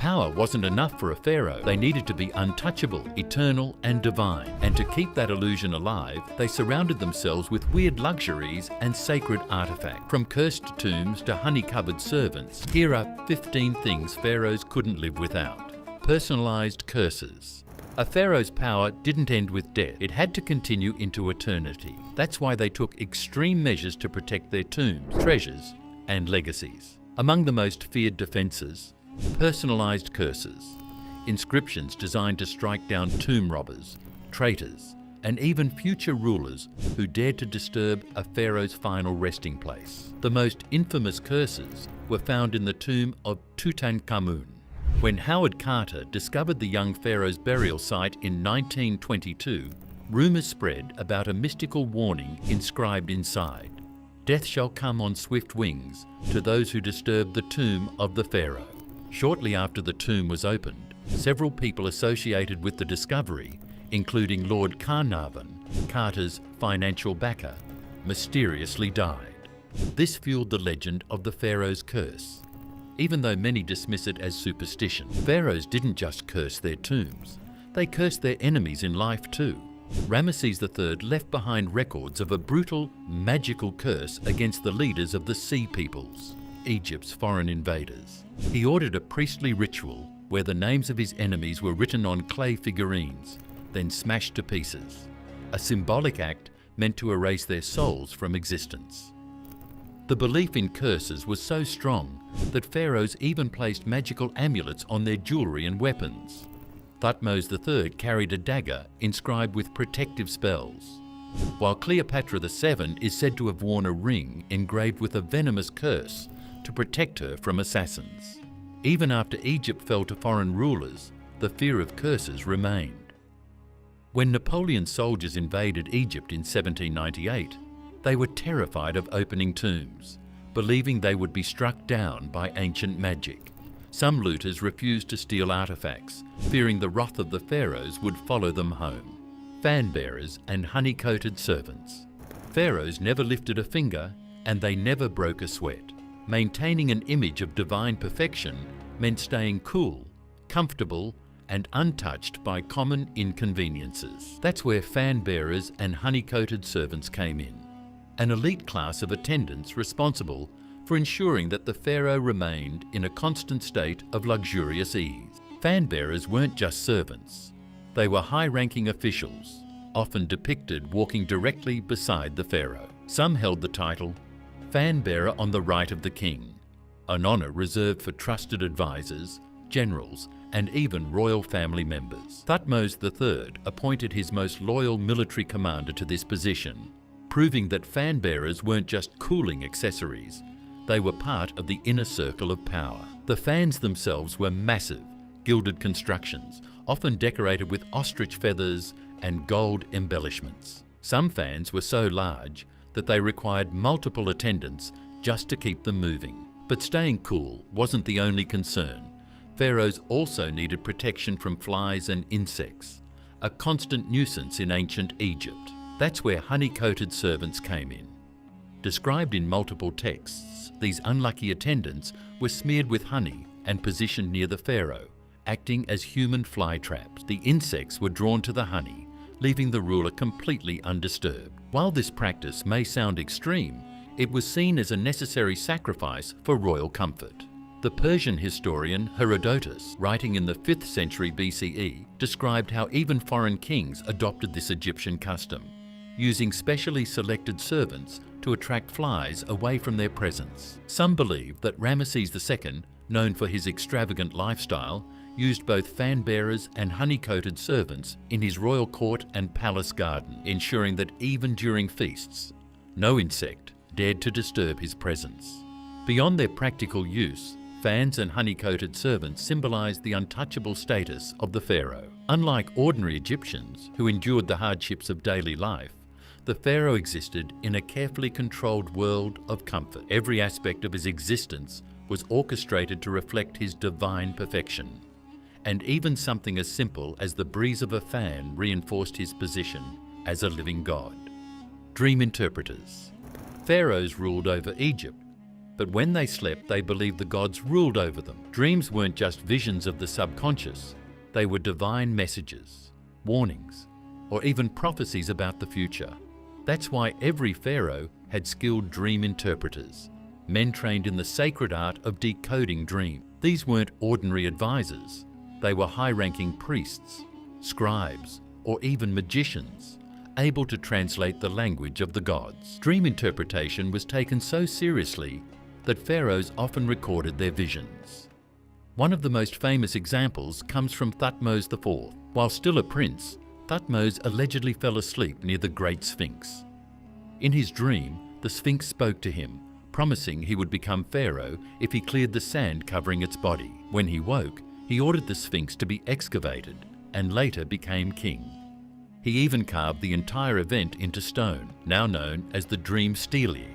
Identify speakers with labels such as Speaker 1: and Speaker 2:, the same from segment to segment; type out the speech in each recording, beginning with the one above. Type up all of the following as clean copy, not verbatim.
Speaker 1: Power wasn't enough for a pharaoh. They needed to be untouchable, eternal and divine. And to keep that illusion alive, they surrounded themselves with weird luxuries and sacred artifacts. From cursed tombs to honey-covered servants, here are 15 things pharaohs couldn't live without. Personalized curses. A pharaoh's power didn't end with death. It had to continue into eternity. That's why they took extreme measures to protect their tombs, treasures and legacies. Among the most feared defences, personalised curses, inscriptions designed to strike down tomb robbers, traitors, and even future rulers who dared to disturb a pharaoh's final resting place. The most infamous curses were found in the tomb of Tutankhamun. When Howard Carter discovered the young pharaoh's burial site in 1922, rumours spread about a mystical warning inscribed inside. Death shall come on swift wings to those who disturb the tomb of the pharaoh. Shortly after the tomb was opened, several people associated with the discovery, including Lord Carnarvon, Carter's financial backer, mysteriously died. This fueled the legend of the pharaoh's curse. Even though many dismiss it as superstition, pharaohs didn't just curse their tombs, they cursed their enemies in life too. Ramesses III left behind records of a brutal, magical curse against the leaders of the Sea Peoples, Egypt's foreign invaders. He ordered a priestly ritual where the names of his enemies were written on clay figurines, then smashed to pieces, a symbolic act meant to erase their souls from existence. The belief in curses was so strong that pharaohs even placed magical amulets on their jewellery and weapons. Thutmose III carried a dagger inscribed with protective spells, while Cleopatra VII is said to have worn a ring engraved with a venomous curse to protect her from assassins. Even after Egypt fell to foreign rulers, the fear of curses remained. When Napoleon's soldiers invaded Egypt in 1798, they were terrified of opening tombs, believing they would be struck down by ancient magic. Some looters refused to steal artifacts, fearing the wrath of the pharaohs would follow them home. Fan bearers and honey-coated servants. Pharaohs never lifted a finger and they never broke a sweat. Maintaining an image of divine perfection meant staying cool, comfortable, and untouched by common inconveniences. That's where fan bearers and honey-coated servants came in, an elite class of attendants responsible for ensuring that the pharaoh remained in a constant state of luxurious ease. Fan bearers weren't just servants. They were high-ranking officials, often depicted walking directly beside the pharaoh. Some held the title fan bearer on the right of the king, an honour reserved for trusted advisors, generals, and even royal family members. Thutmose III appointed his most loyal military commander to this position, proving that fan bearers weren't just cooling accessories, they were part of the inner circle of power. The fans themselves were massive, gilded constructions, often decorated with ostrich feathers and gold embellishments. Some fans were so large that they required multiple attendants just to keep them moving. But staying cool wasn't the only concern. Pharaohs also needed protection from flies and insects, a constant nuisance in ancient Egypt. That's where honey-coated servants came in. Described in multiple texts, these unlucky attendants were smeared with honey and positioned near the pharaoh, acting as human fly traps. The insects were drawn to the honey, leaving the ruler completely undisturbed. While this practice may sound extreme, it was seen as a necessary sacrifice for royal comfort. The Persian historian Herodotus, writing in the 5th century BCE, described how even foreign kings adopted this Egyptian custom, using specially selected servants to attract flies away from their presence. Some believe that Ramesses II, known for his extravagant lifestyle, used both fan bearers and honey-coated servants in his royal court and palace garden, ensuring that even during feasts, no insect dared to disturb his presence. Beyond their practical use, fans and honey-coated servants symbolized the untouchable status of the pharaoh. Unlike ordinary Egyptians who endured the hardships of daily life, the pharaoh existed in a carefully controlled world of comfort. Every aspect of his existence was orchestrated to reflect his divine perfection. And even something as simple as the breeze of a fan reinforced his position as a living god. Dream interpreters. Pharaohs ruled over Egypt, But when they slept, they believed the gods ruled over them. Dreams weren't just visions of the subconscious, they were divine messages, warnings, or even prophecies about the future. That's why every pharaoh had skilled dream interpreters, men trained in the sacred art of decoding dreams. These weren't ordinary advisors, they were high-ranking priests, scribes, or even magicians, able to translate the language of the gods. Dream interpretation was taken so seriously that pharaohs often recorded their visions. One of the most famous examples comes from Thutmose IV. While still a prince, Thutmose allegedly fell asleep near the Great Sphinx. In his dream, the Sphinx spoke to him, promising he would become pharaoh if he cleared the sand covering its body. When he woke, he ordered the Sphinx to be excavated and later became king. He even carved the entire event into stone, now known as the Dream Stele,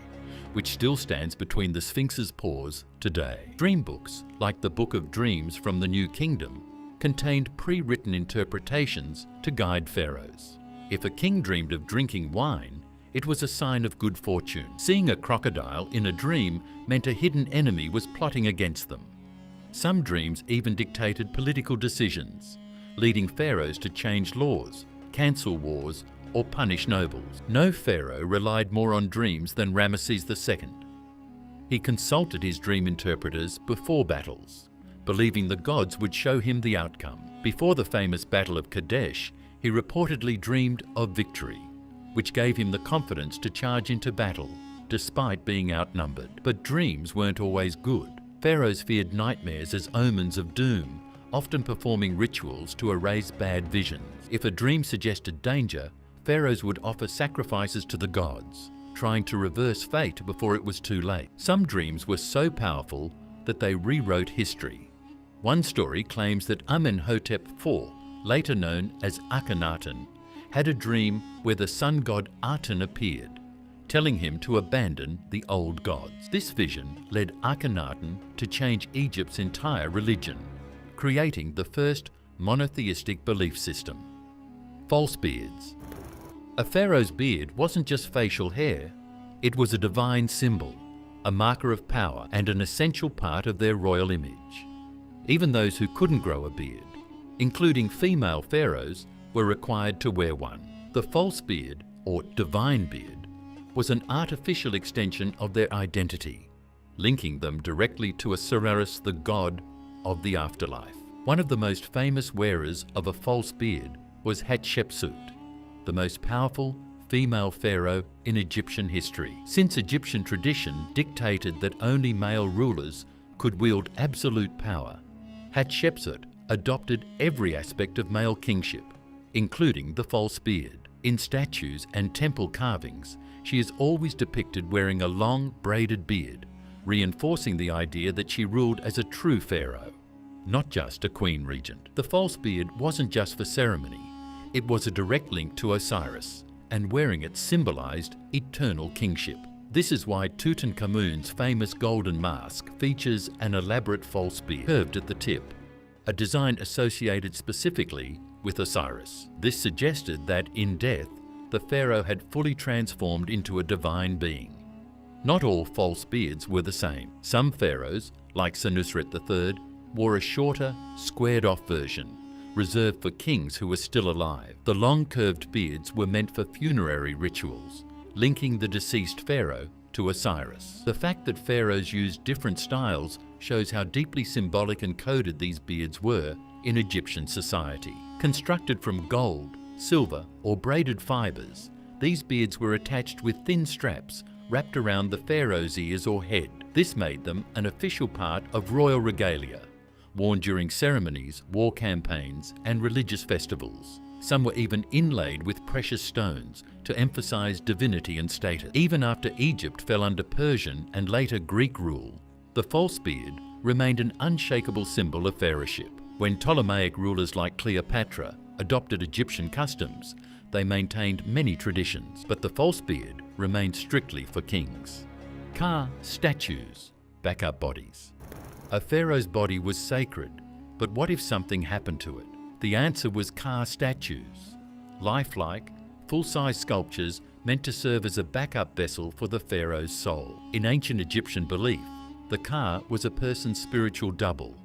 Speaker 1: which still stands between the Sphinx's paws today. Dream books, like the Book of Dreams from the New Kingdom, contained pre-written interpretations to guide pharaohs. If a king dreamed of drinking wine, it was a sign of good fortune. Seeing a crocodile in a dream meant a hidden enemy was plotting against them. Some dreams even dictated political decisions, leading pharaohs to change laws, cancel wars, or punish nobles. No pharaoh relied more on dreams than Ramesses II. He consulted his dream interpreters before battles, believing the gods would show him the outcome. Before the famous Battle of Kadesh, he reportedly dreamed of victory, which gave him the confidence to charge into battle, despite being outnumbered. But dreams weren't always good. Pharaohs feared nightmares as omens of doom, often performing rituals to erase bad visions. If a dream suggested danger, pharaohs would offer sacrifices to the gods, trying to reverse fate before it was too late. Some dreams were so powerful that they rewrote history. One story claims that Amenhotep IV, later known as Akhenaten, had a dream where the sun god Aten appeared, telling him to abandon the old gods. This vision led Akhenaten to change Egypt's entire religion, creating the first monotheistic belief system. False beards. A pharaoh's beard wasn't just facial hair, it was a divine symbol, a marker of power and an essential part of their royal image. Even those who couldn't grow a beard, including female pharaohs, were required to wear one. The false beard, or divine beard, was an artificial extension of their identity, linking them directly to Osiris, the god of the afterlife. One of the most famous wearers of a false beard was Hatshepsut, the most powerful female pharaoh in Egyptian history. Since Egyptian tradition dictated that only male rulers could wield absolute power, Hatshepsut adopted every aspect of male kingship, including the false beard. In statues and temple carvings, she is always depicted wearing a long, braided beard, reinforcing the idea that she ruled as a true pharaoh, not just a queen regent. The false beard wasn't just for ceremony, it was a direct link to Osiris, and wearing it symbolized eternal kingship. This is why Tutankhamun's famous golden mask features an elaborate false beard curved at the tip, a design associated specifically with Osiris. This suggested that in death, the pharaoh had fully transformed into a divine being. Not all false beards were the same. Some pharaohs, like Senusret III, wore a shorter, squared-off version, reserved for kings who were still alive. The long curved beards were meant for funerary rituals, linking the deceased pharaoh to Osiris. The fact that pharaohs used different styles shows how deeply symbolic and coded these beards were in Egyptian society. Constructed from gold, silver, or braided fibers, these beards were attached with thin straps wrapped around the pharaoh's ears or head. This made them an official part of royal regalia, worn during ceremonies, war campaigns, and religious festivals. Some were even inlaid with precious stones to emphasize divinity and status. Even after Egypt fell under Persian and later Greek rule, the false beard remained an unshakable symbol of pharaohship. When Ptolemaic rulers like Cleopatra adopted Egyptian customs, they maintained many traditions, but the false beard remained strictly for kings. Ka statues, backup bodies. A pharaoh's body was sacred, but what if something happened to it? The answer was Ka statues, lifelike, full-size sculptures meant to serve as a backup vessel for the pharaoh's soul. In ancient Egyptian belief, the ka was a person's spiritual double,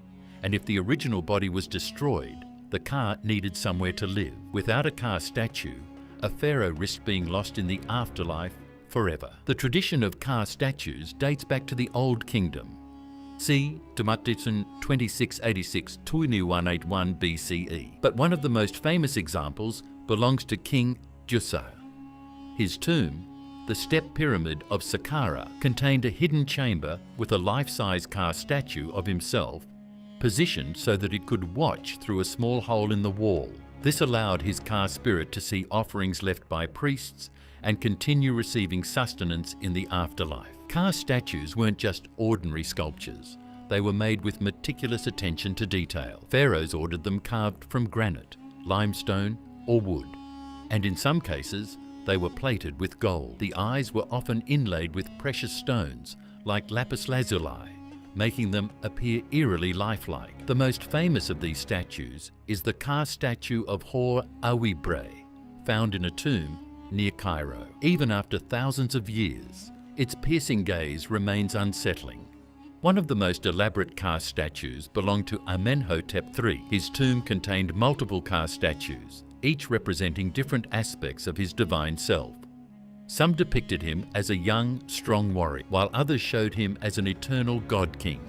Speaker 1: and if the original body was destroyed, the ka needed somewhere to live. Without a ka statue, a pharaoh risked being lost in the afterlife forever. The tradition of ka statues dates back to the Old Kingdom. See Dumatitsun 2686 Tuini 181 BCE. But one of the most famous examples belongs to King Djusa. His tomb, the step pyramid of Saqqara, contained a hidden chamber with a life-size ka statue of himself, positioned so that it could watch through a small hole in the wall. This allowed his ka spirit to see offerings left by priests and continue receiving sustenance in the afterlife. Ka statues weren't just ordinary sculptures. They were made with meticulous attention to detail. Pharaohs ordered them carved from granite, limestone, or wood, and in some cases, they were plated with gold. The eyes were often inlaid with precious stones like lapis lazuli, making them appear eerily lifelike. The most famous of these statues is the ka statue of Hor Awibre, found in a tomb near Cairo. Even after thousands of years, its piercing gaze remains unsettling. One of the most elaborate ka statues belonged to Amenhotep III. His tomb contained multiple ka statues, each representing different aspects of his divine self. Some depicted him as a young, strong warrior, while others showed him as an eternal god king,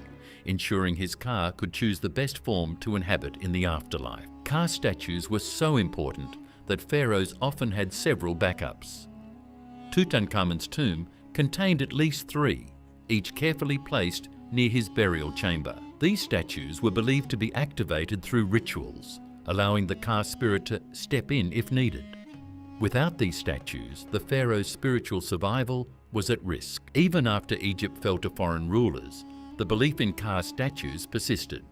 Speaker 1: ensuring his ka could choose the best form to inhabit in the afterlife. Ka statues were so important that pharaohs often had several backups. Tutankhamun's tomb contained at least 3, each carefully placed near his burial chamber. These statues were believed to be activated through rituals, allowing the ka spirit to step in if needed. Without these statues, the pharaoh's spiritual survival was at risk. Even after Egypt fell to foreign rulers, the belief in ka statues persisted.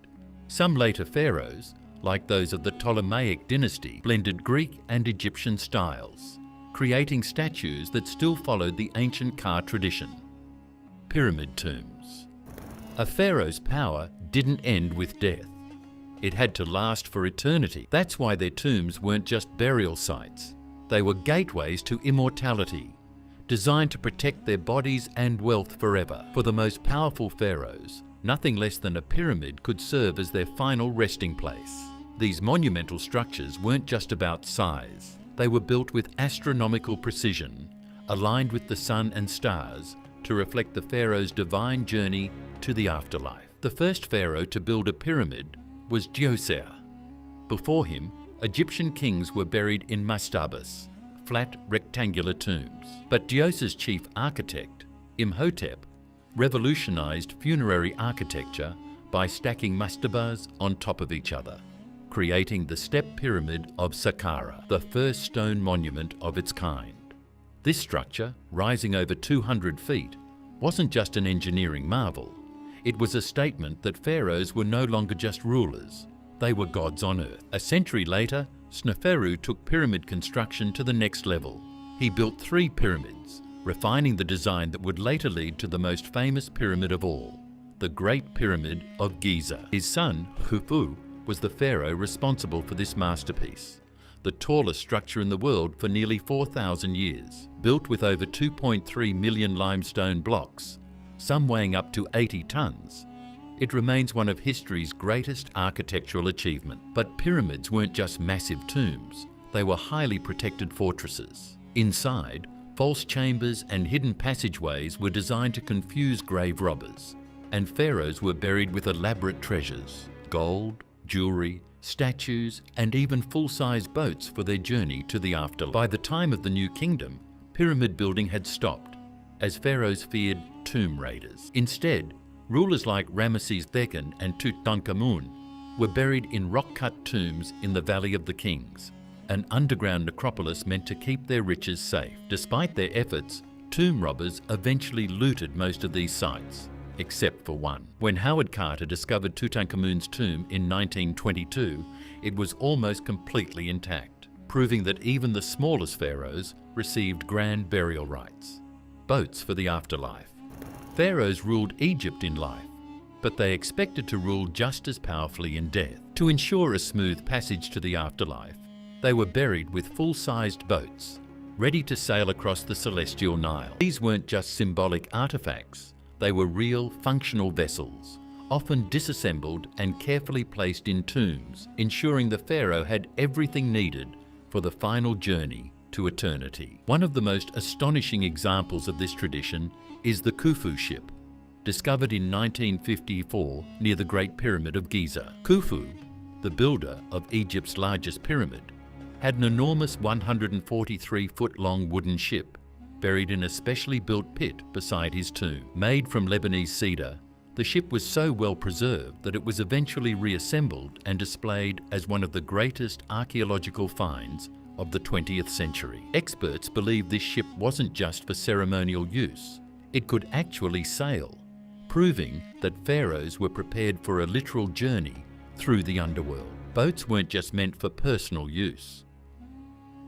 Speaker 1: Some later pharaohs, like those of the Ptolemaic dynasty, blended Greek and Egyptian styles, creating statues that still followed the ancient ka tradition. Pyramid tombs. A pharaoh's power didn't end with death. It had to last for eternity. That's why their tombs weren't just burial sites. They were gateways to immortality, designed to protect their bodies and wealth forever. For the most powerful pharaohs, nothing less than a pyramid could serve as their final resting place. These monumental structures weren't just about size. They were built with astronomical precision, aligned with the sun and stars to reflect the pharaoh's divine journey to the afterlife. The first pharaoh to build a pyramid was Djoser. Before him, Egyptian kings were buried in mastabas, flat rectangular tombs. But Djoser's chief architect, Imhotep, revolutionized funerary architecture by stacking mastabas on top of each other, creating the step pyramid of Saqqara, the first stone monument of its kind. This structure, rising over 200 feet, wasn't just an engineering marvel. It was a statement that pharaohs were no longer just rulers. They were gods on earth. A century later, Sneferu took pyramid construction to the next level. He built 3 pyramids, refining the design that would later lead to the most famous pyramid of all, the Great Pyramid of Giza. His son, Khufu, was the pharaoh responsible for this masterpiece, the tallest structure in the world for nearly 4,000 years. Built with over 2.3 million limestone blocks, some weighing up to 80 tons, it remains one of history's greatest architectural achievements. But pyramids weren't just massive tombs, they were highly protected fortresses. Inside, false chambers and hidden passageways were designed to confuse grave robbers, and pharaohs were buried with elaborate treasures, gold, jewelry, statues, and even full-size boats for their journey to the afterlife. By the time of the New Kingdom, pyramid building had stopped, as pharaohs feared tomb raiders. Instead, rulers like Ramesses II and Tutankhamun were buried in rock-cut tombs in the Valley of the Kings, an underground necropolis meant to keep their riches safe. Despite their efforts, tomb robbers eventually looted most of these sites, except for one. When Howard Carter discovered Tutankhamun's tomb in 1922, it was almost completely intact, proving that even the smallest pharaohs received grand burial rites. Boats for the afterlife. Pharaohs ruled Egypt in life, but they expected to rule just as powerfully in death. To ensure a smooth passage to the afterlife, they were buried with full-sized boats, ready to sail across the celestial Nile. These weren't just symbolic artifacts, they were real, functional vessels, often disassembled and carefully placed in tombs, ensuring the pharaoh had everything needed for the final journey to eternity. One of the most astonishing examples of this tradition is the Khufu ship, discovered in 1954 near the Great Pyramid of Giza. Khufu, the builder of Egypt's largest pyramid, had an enormous 143-foot-long wooden ship buried in a specially built pit beside his tomb. Made from Lebanese cedar, the ship was so well preserved that it was eventually reassembled and displayed as one of the greatest archaeological finds of the 20th century. Experts believe this ship wasn't just for ceremonial use, it could actually sail, proving that pharaohs were prepared for a literal journey through the underworld. Boats weren't just meant for personal use.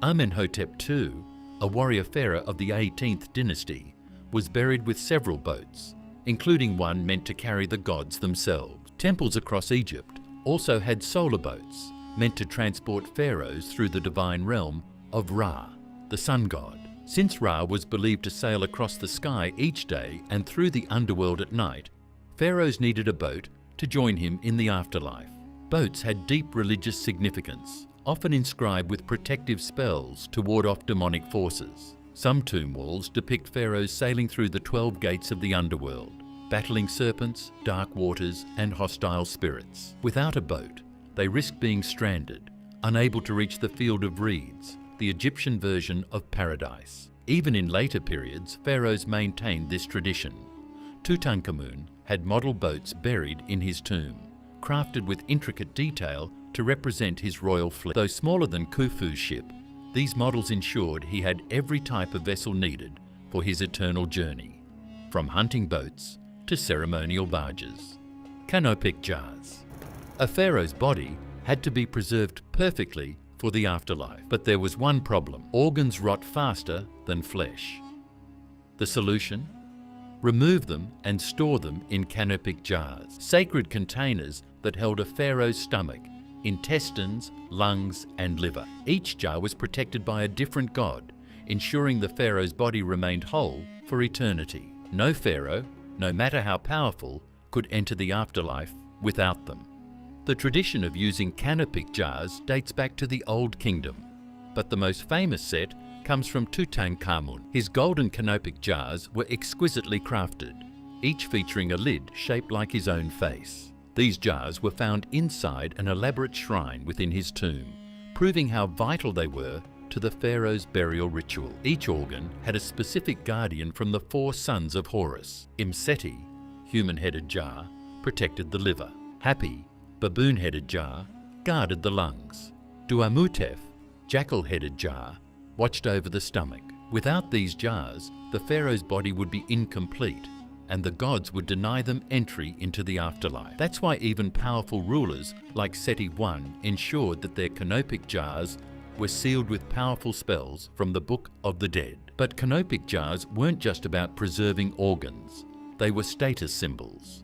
Speaker 1: Amenhotep II, a warrior pharaoh of the 18th dynasty, was buried with several boats, including one meant to carry the gods themselves. Temples across Egypt also had solar boats, meant to transport pharaohs through the divine realm of Ra, the sun god. Since Ra was believed to sail across the sky each day and through the underworld at night, pharaohs needed a boat to join him in the afterlife. Boats had deep religious significance, often inscribed with protective spells to ward off demonic forces. Some tomb walls depict pharaohs sailing through the 12 gates of the underworld, battling serpents, dark waters, and hostile spirits. Without a boat, they risked being stranded, unable to reach the field of reeds, the Egyptian version of paradise. Even in later periods, pharaohs maintained this tradition. Tutankhamun had model boats buried in his tomb, crafted with intricate detail to represent his royal fleet. Though smaller than Khufu's ship, these models ensured he had every type of vessel needed for his eternal journey, from hunting boats to ceremonial barges. Canopic jars. A pharaoh's body had to be preserved perfectly for the afterlife, but there was one problem: organs rot faster than flesh. The solution? Remove them and store them in canopic jars, sacred containers that held a pharaoh's stomach, intestines, lungs, and liver. Each jar was protected by a different god, ensuring the pharaoh's body remained whole for eternity. No pharaoh, no matter how powerful, could enter the afterlife without them. The tradition of using canopic jars dates back to the Old Kingdom, but the most famous set comes from Tutankhamun. His golden canopic jars were exquisitely crafted, each featuring a lid shaped like his own face. These jars were found inside an elaborate shrine within his tomb, proving how vital they were to the pharaoh's burial ritual. Each organ had a specific guardian from the 4 sons of Horus. Imseti, human-headed jar, protected the liver. Hapi, baboon-headed jar, guarded the lungs. Duamutef, jackal-headed jar, watched over the stomach. Without these jars, the pharaoh's body would be incomplete, and the gods would deny them entry into the afterlife. That's why even powerful rulers like Seti I ensured that their canopic jars were sealed with powerful spells from the Book of the Dead. But canopic jars weren't just about preserving organs, they were status symbols.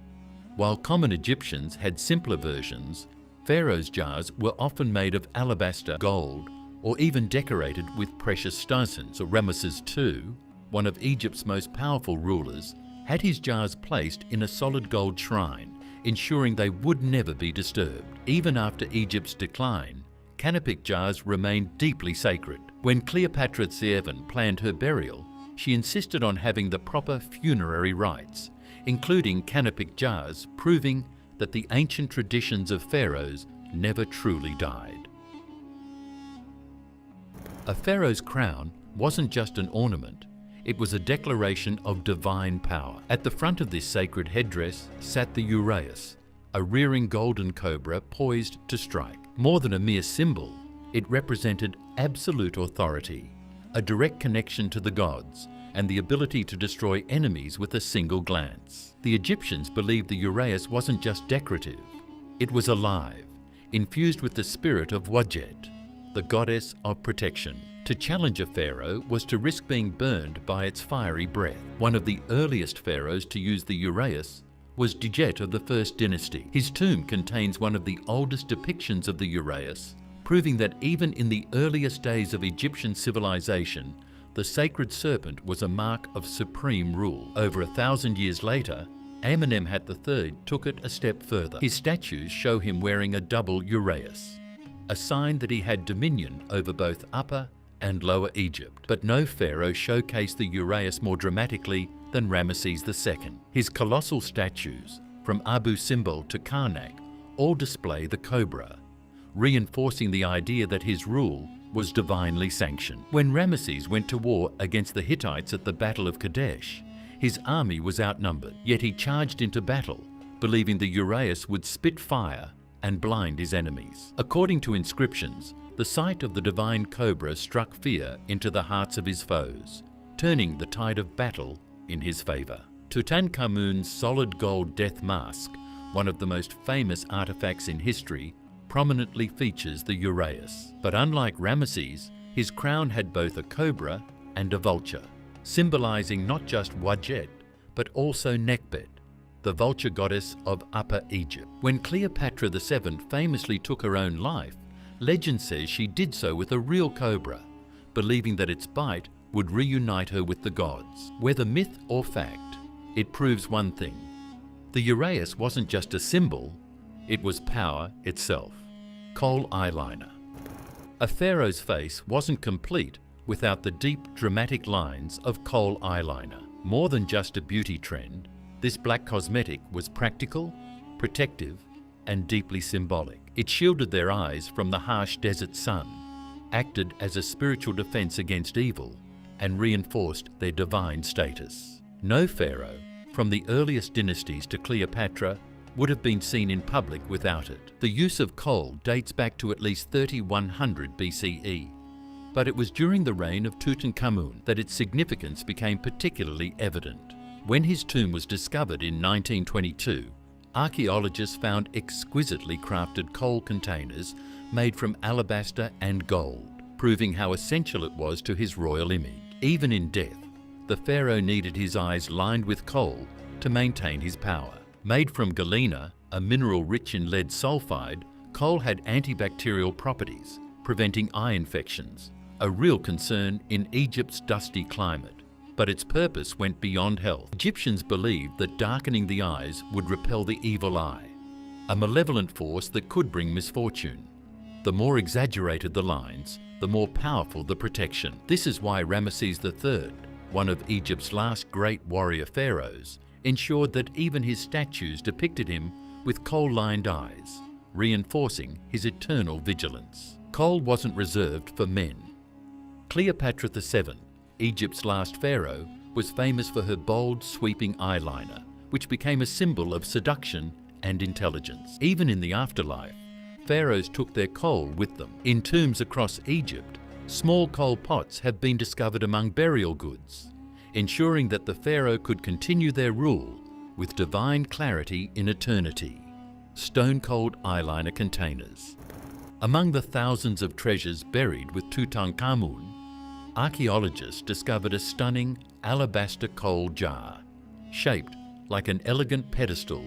Speaker 1: While common Egyptians had simpler versions, pharaohs' jars were often made of alabaster, gold, or even decorated with precious stones. So Ramesses II, one of Egypt's most powerful rulers, had his jars placed in a solid gold shrine, ensuring they would never be disturbed. Even after Egypt's decline, canopic jars remained deeply sacred. When Cleopatra Tsievan planned her burial, she insisted on having the proper funerary rites, including canopic jars, proving that the ancient traditions of pharaohs never truly died. A pharaoh's crown wasn't just an ornament, it was a declaration of divine power. At the front of this sacred headdress sat the uraeus, a rearing golden cobra poised to strike. More than a mere symbol, it represented absolute authority, a direct connection to the gods, and the ability to destroy enemies with a single glance. The Egyptians believed the uraeus wasn't just decorative, it was alive, infused with the spirit of Wadjet, the goddess of protection. To challenge a pharaoh was to risk being burned by its fiery breath. One of the earliest pharaohs to use the uraeus was Djet of the First Dynasty. His tomb contains one of the oldest depictions of the uraeus, proving that even in the earliest days of Egyptian civilization, The sacred serpent was a mark of supreme rule. Over 1,000 years later, Amenemhat III took it a step further. His statues show him wearing a double uraeus, a sign that he had dominion over both Upper and Lower Egypt. But no pharaoh showcased the uraeus more dramatically than Ramesses II. His colossal statues, from Abu Simbel to Karnak, all display the cobra, reinforcing the idea that his rule was divinely sanctioned. When Ramesses went to war against the Hittites at the Battle of Kadesh, his army was outnumbered, yet he charged into battle, believing the uraeus would spit fire and blind his enemies. According to inscriptions, the sight of the divine cobra struck fear into the hearts of his foes, turning the tide of battle in his favor. Tutankhamun's solid gold death mask, one of the most famous artifacts in history, prominently features the uraeus. But unlike Ramesses, his crown had both a cobra and a vulture, symbolizing not just Wadjet, but also Nekhbet, the vulture goddess of Upper Egypt. When Cleopatra VII famously took her own life, legend says she did so with a real cobra, believing that its bite would reunite her with the gods. Whether myth or fact, it proves one thing: the uraeus wasn't just a symbol, it was power itself. Kohl eyeliner. A pharaoh's face wasn't complete without the deep, dramatic lines of kohl eyeliner. More than just a beauty trend, this black cosmetic was practical, protective, and deeply symbolic. It shielded their eyes from the harsh desert sun, acted as a spiritual defense against evil, and reinforced their divine status. No pharaoh, from the earliest dynasties to Cleopatra, would have been seen in public without it. The use of kohl dates back to at least 3100 BCE, but it was during the reign of Tutankhamun that its significance became particularly evident. When his tomb was discovered in 1922, archaeologists found exquisitely crafted kohl containers made from alabaster and gold, proving how essential it was to his royal image. Even in death, the pharaoh needed his eyes lined with kohl to maintain his power. Made from galena, a mineral rich in lead sulfide, kohl had antibacterial properties, preventing eye infections, a real concern in Egypt's dusty climate. But its purpose went beyond health. Egyptians believed that darkening the eyes would repel the evil eye, a malevolent force that could bring misfortune. The more exaggerated the lines, the more powerful the protection. This is why Ramesses III, one of Egypt's last great warrior pharaohs, ensured that even his statues depicted him with kohl-lined eyes, reinforcing his eternal vigilance. Kohl wasn't reserved for men. Cleopatra VII, Egypt's last pharaoh, was famous for her bold, sweeping eyeliner, which became a symbol of seduction and intelligence. Even in the afterlife, pharaohs took their kohl with them. In tombs across Egypt, small kohl pots have been discovered among burial goods, ensuring that the pharaoh could continue their rule with divine clarity in eternity. Stone-cold eyeliner containers. Among the thousands of treasures buried with Tutankhamun, archaeologists discovered a stunning alabaster kohl jar, shaped like an elegant pedestal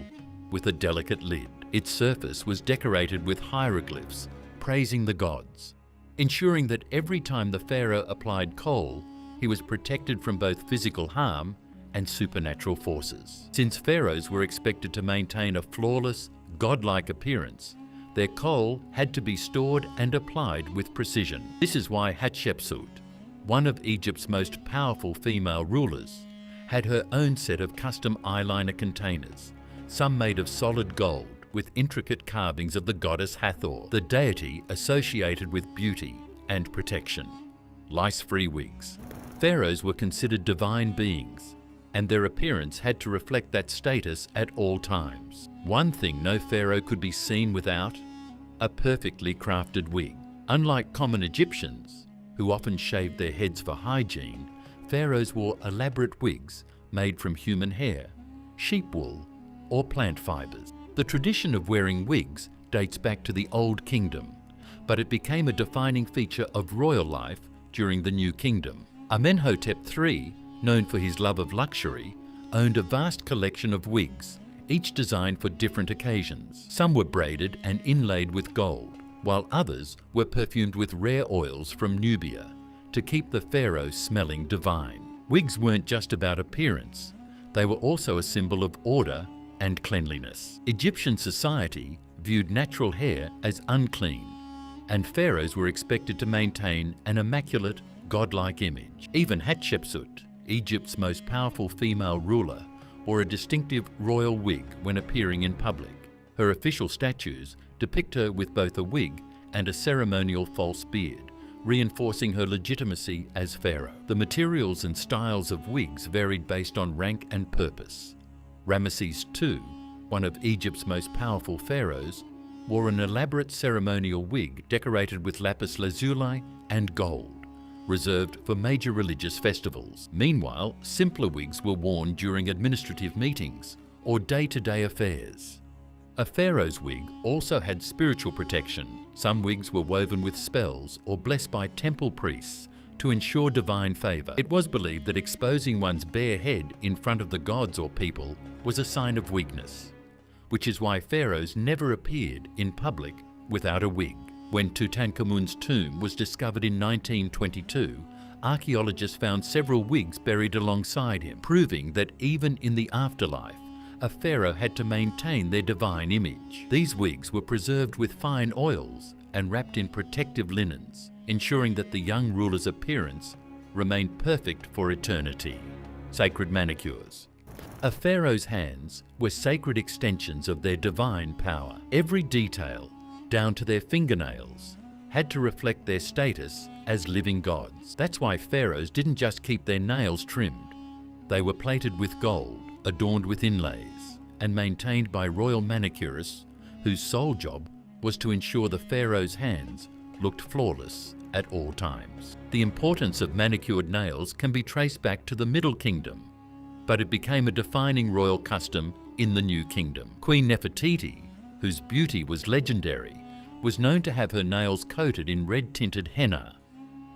Speaker 1: with a delicate lid. Its surface was decorated with hieroglyphs praising the gods, ensuring that every time the pharaoh applied kohl, he was protected from both physical harm and supernatural forces. Since pharaohs were expected to maintain a flawless, godlike appearance, their kohl had to be stored and applied with precision. This is why Hatshepsut, one of Egypt's most powerful female rulers, had her own set of custom eyeliner containers, some made of solid gold with intricate carvings of the goddess Hathor, the deity associated with beauty and protection. Lice-free wigs. Pharaohs were considered divine beings, and their appearance had to reflect that status at all times. One thing no pharaoh could be seen without: a perfectly crafted wig. Unlike common Egyptians, who often shaved their heads for hygiene, pharaohs wore elaborate wigs made from human hair, sheep wool, or plant fibers. The tradition of wearing wigs dates back to the Old Kingdom, but it became a defining feature of royal life during the New Kingdom. Amenhotep III, known for his love of luxury, owned a vast collection of wigs, each designed for different occasions. Some were braided and inlaid with gold, while others were perfumed with rare oils from Nubia to keep the pharaoh smelling divine. Wigs weren't just about appearance, they were also a symbol of order and cleanliness. Egyptian society viewed natural hair as unclean, and pharaohs were expected to maintain an immaculate, godlike image. Even Hatshepsut, Egypt's most powerful female ruler, wore a distinctive royal wig when appearing in public. Her official statues depict her with both a wig and a ceremonial false beard, reinforcing her legitimacy as pharaoh. The materials and styles of wigs varied based on rank and purpose. Ramesses II, one of Egypt's most powerful pharaohs, wore an elaborate ceremonial wig decorated with lapis lazuli and gold, reserved for major religious festivals. Meanwhile, simpler wigs were worn during administrative meetings or day-to-day affairs. A pharaoh's wig also had spiritual protection. Some wigs were woven with spells or blessed by temple priests to ensure divine favour. It was believed that exposing one's bare head in front of the gods or people was a sign of weakness, which is why pharaohs never appeared in public without a wig. When Tutankhamun's tomb was discovered in 1922, archaeologists found several wigs buried alongside him, proving that even in the afterlife, a pharaoh had to maintain their divine image. These wigs were preserved with fine oils and wrapped in protective linens, ensuring that the young ruler's appearance remained perfect for eternity. Sacred manicures. A pharaoh's hands were sacred extensions of their divine power. Every detail, down to their fingernails, had to reflect their status as living gods. That's why pharaohs didn't just keep their nails trimmed. They were plated with gold, adorned with inlays, and maintained by royal manicurists whose sole job was to ensure the pharaoh's hands looked flawless at all times. The importance of manicured nails can be traced back to the Middle Kingdom, but it became a defining royal custom in the New Kingdom. Queen Nefertiti, whose beauty was legendary, was known to have her nails coated in red-tinted henna,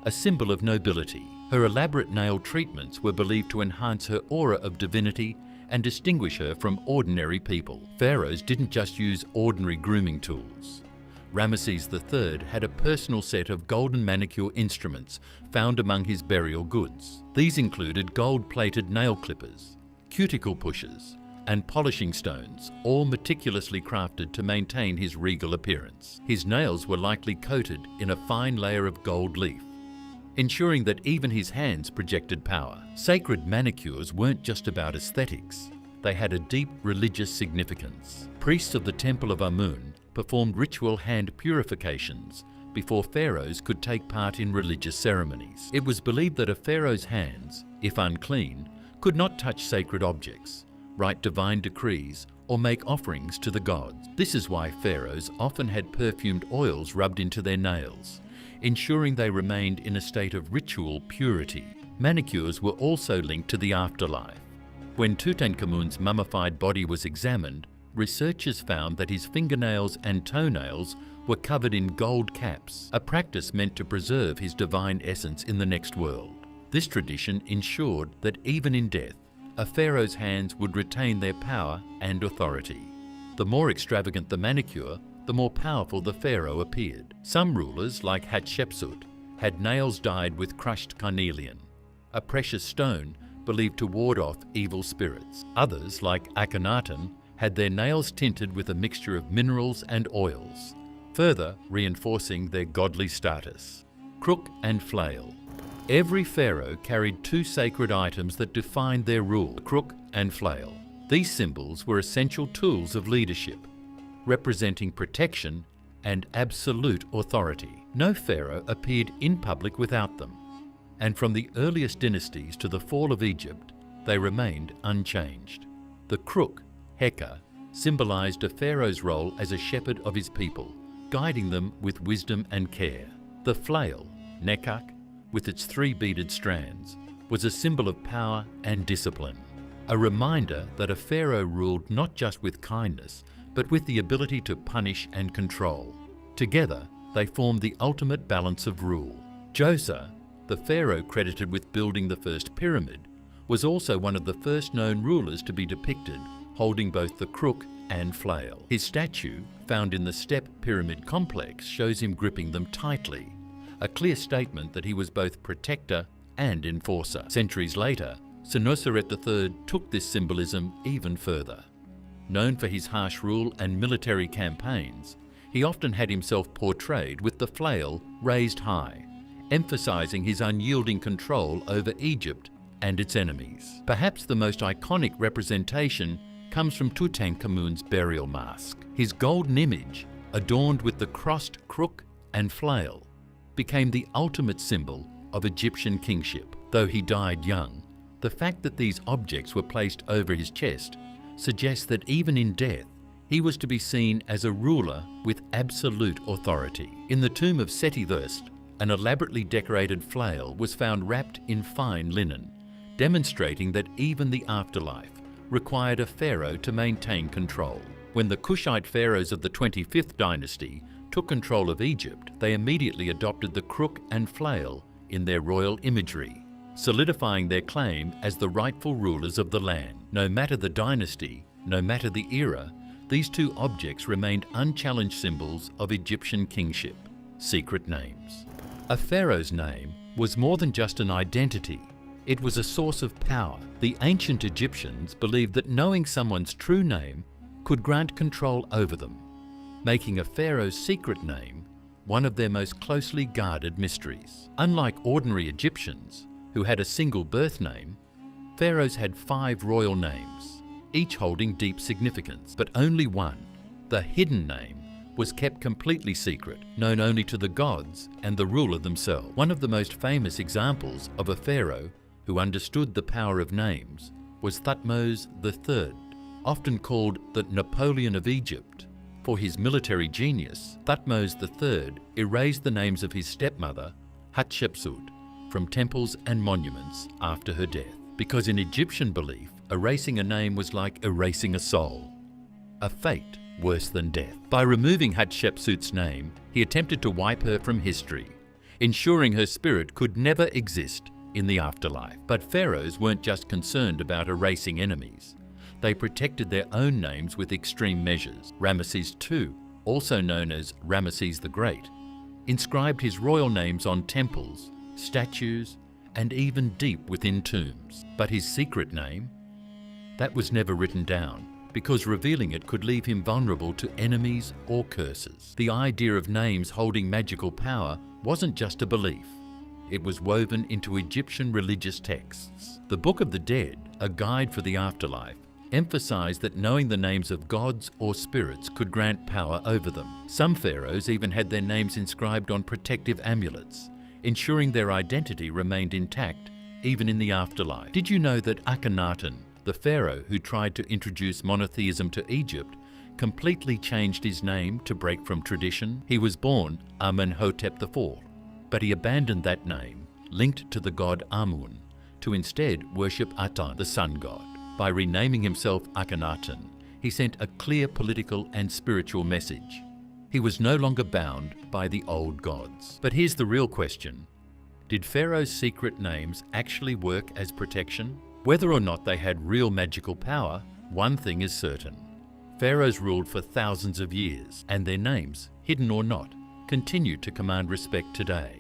Speaker 1: a symbol of nobility. Her elaborate nail treatments were believed to enhance her aura of divinity and distinguish her from ordinary people. Pharaohs didn't just use ordinary grooming tools. Ramesses III had a personal set of golden manicure instruments found among his burial goods. These included gold-plated nail clippers, cuticle pushers, and polishing stones, all meticulously crafted to maintain his regal appearance. His nails were likely coated in a fine layer of gold leaf, ensuring that even his hands projected power. Sacred manicures weren't just about aesthetics, they had a deep religious significance. Priests of the Temple of Amun performed ritual hand purifications before pharaohs could take part in religious ceremonies. It was believed that a pharaoh's hands, if unclean, could not touch sacred objects, write divine decrees, or make offerings to the gods. This is why pharaohs often had perfumed oils rubbed into their nails, ensuring they remained in a state of ritual purity. Manicures were also linked to the afterlife. When Tutankhamun's mummified body was examined, researchers found that his fingernails and toenails were covered in gold caps, a practice meant to preserve his divine essence in the next world. This tradition ensured that even in death, a pharaoh's hands would retain their power and authority. The more extravagant the manicure, the more powerful the pharaoh appeared. Some rulers, like Hatshepsut, had nails dyed with crushed carnelian, a precious stone believed to ward off evil spirits. Others, like Akhenaten, had their nails tinted with a mixture of minerals and oils, further reinforcing their godly status. Crook and flail. Every pharaoh carried two sacred items that defined their rule, the crook and flail. These symbols were essential tools of leadership, representing protection and absolute authority. No pharaoh appeared in public without them, and from the earliest dynasties to the fall of Egypt, they remained unchanged. The crook, Heka, symbolized a pharaoh's role as a shepherd of his people, guiding them with wisdom and care. The flail, Nekak, with its three beaded strands, was a symbol of power and discipline, a reminder that a pharaoh ruled not just with kindness, but with the ability to punish and control. Together, they formed the ultimate balance of rule. Djoser, the pharaoh credited with building the first pyramid, was also one of the first known rulers to be depicted holding both the crook and flail. His statue, found in the Step Pyramid complex, shows him gripping them tightly, a clear statement that he was both protector and enforcer. Centuries later, Senuseret III took this symbolism even further. Known for his harsh rule and military campaigns, he often had himself portrayed with the flail raised high, emphasizing his unyielding control over Egypt and its enemies. Perhaps the most iconic representation comes from Tutankhamun's burial mask. His golden image, adorned with the crossed crook and flail, became the ultimate symbol of Egyptian kingship. Though he died young, the fact that these objects were placed over his chest suggests that even in death, he was to be seen as a ruler with absolute authority. In the tomb of Seti I, an elaborately decorated flail was found wrapped in fine linen, demonstrating that even the afterlife required a pharaoh to maintain control. When the Kushite pharaohs of the 25th dynasty took control of Egypt, they immediately adopted the crook and flail in their royal imagery, solidifying their claim as the rightful rulers of the land. No matter the dynasty, no matter the era, these two objects remained unchallenged symbols of Egyptian kingship, secret names. A pharaoh's name was more than just an identity. It was a source of power. The ancient Egyptians believed that knowing someone's true name could grant control over them, making a pharaoh's secret name one of their most closely guarded mysteries. Unlike ordinary Egyptians, who had a single birth name, pharaohs had 5 royal names, each holding deep significance, but only one, the hidden name, was kept completely secret, known only to the gods and the ruler themselves. One of the most famous examples of a pharaoh who understood the power of names was Thutmose III, often called the Napoleon of Egypt. For his military genius, Thutmose III erased the names of his stepmother, Hatshepsut, from temples and monuments after her death, because in Egyptian belief, erasing a name was like erasing a soul, a fate worse than death. By removing Hatshepsut's name, he attempted to wipe her from history, ensuring her spirit could never exist in the afterlife. But pharaohs weren't just concerned about erasing enemies. They protected their own names with extreme measures. Ramesses II, also known as Ramesses the Great, inscribed his royal names on temples, statues, and even deep within tombs. But his secret name? That was never written down, because revealing it could leave him vulnerable to enemies or curses. The idea of names holding magical power wasn't just a belief. It was woven into Egyptian religious texts. The Book of the Dead, a guide for the afterlife, emphasized that knowing the names of gods or spirits could grant power over them. Some pharaohs even had their names inscribed on protective amulets, ensuring their identity remained intact even in the afterlife. Did you know that Akhenaten, the pharaoh who tried to introduce monotheism to Egypt, completely changed his name to break from tradition? He was born Amenhotep IV, but he abandoned that name, linked to the god Amun, to instead worship Aton, the sun god. By renaming himself Akhenaten, he sent a clear political and spiritual message. He was no longer bound by the old gods. But here's the real question. Did pharaohs' secret names actually work as protection? Whether or not they had real magical power, one thing is certain. Pharaohs ruled for thousands of years, and their names, hidden or not, continue to command respect today.